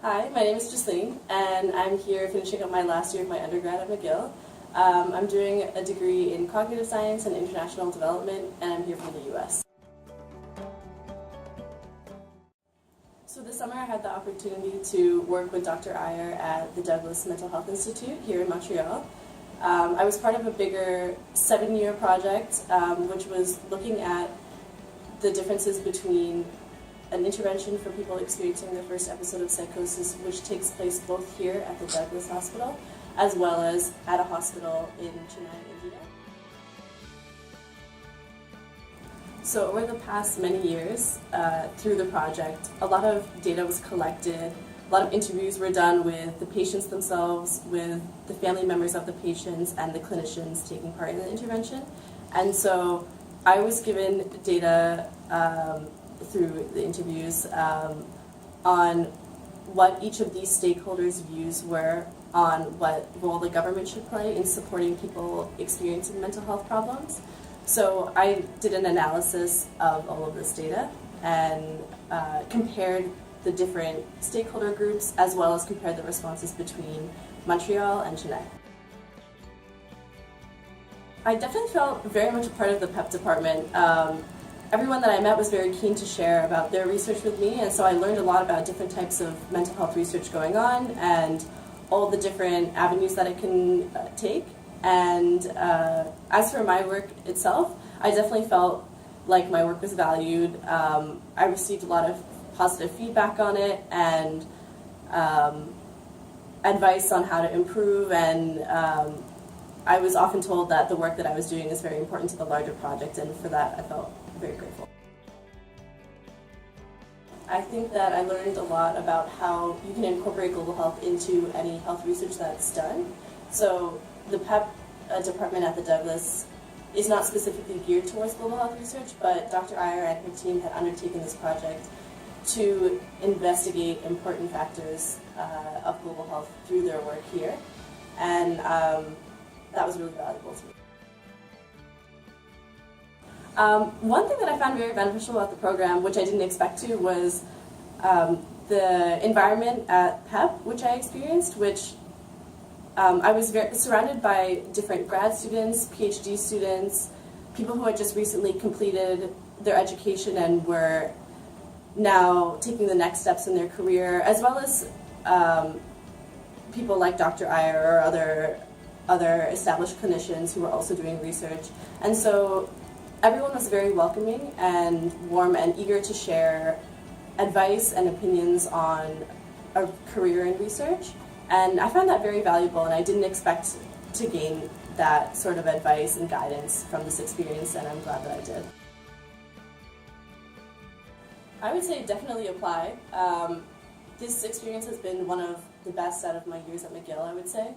Hi, my name is Jasleen, and I'm here finishing up my last year of my undergrad at McGill. I'm doing a degree in cognitive science and international development, and I'm here from the US. So this summer I had the opportunity to work with Dr. Iyer at the Douglas Mental Health Institute here in Montreal. I was part of a bigger 7-year project which was looking at the differences between an intervention for people experiencing their first episode of psychosis, which takes place both here at the Douglas Hospital as well as at a hospital in Chennai, India. So over the past many years, through the project, a lot of data was collected, a lot of interviews were done with the patients themselves, with the family members of the patients, and the clinicians taking part in the intervention. And so I was given data through the interviews on what each of these stakeholders' views were on what role the government should play in supporting people experiencing mental health problems. So I did an analysis of all of this data and compared the different stakeholder groups as well as compared the responses between Montreal and Chennai. I definitely felt very much a part of the Pept department. Everyone that I met was very keen to share about their research with me, and so I learned a lot about different types of mental health research going on and all the different avenues that it can take. And as for my work itself, I definitely felt like my work was valued. I received a lot of positive feedback on it and advice on how to improve, and I was often told that the work that I was doing is very important to the larger project, and for that I felt very grateful. I think that I learned a lot about how you can incorporate global health into any health research that's done. So the Pept department at the Douglas is not specifically geared towards global health research, but Dr. Iyer and her team had undertaken this project to investigate important factors of global health through their work here, and that was really valuable to me. One thing that I found very beneficial about the program, which I didn't expect to, was the environment at Pept, which I experienced, which I was surrounded by different grad students, PhD students, people who had just recently completed their education and were now taking the next steps in their career, as well as people like Dr. Iyer or other established clinicians who were also doing research. And so everyone was very welcoming and warm and eager to share advice and opinions on a career in research. And I found that very valuable, and I didn't expect to gain that sort of advice and guidance from this experience, and I'm glad that I did. I would say definitely apply. This experience has been one of the best out of my years at McGill, I would say.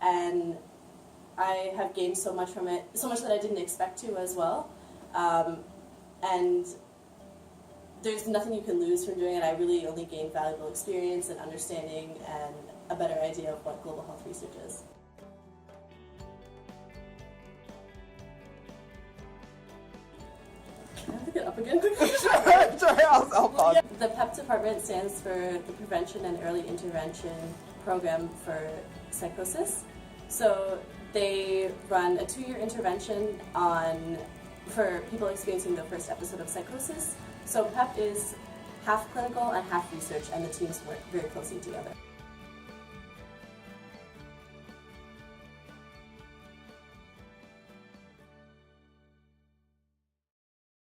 And I have gained so much from it, so much that I didn't expect to as well. And there's nothing you can lose from doing it. I really only gained valuable experience and understanding and a better idea of what global health research is. Can I pick it up again quickly? Sorry, I'll pause. The Pept department stands for the Prevention and Early Intervention Program for Psychosis. So they run a 2-year intervention for people experiencing the first episode of psychosis. So Pept is half clinical and half research, and the teams work very closely together.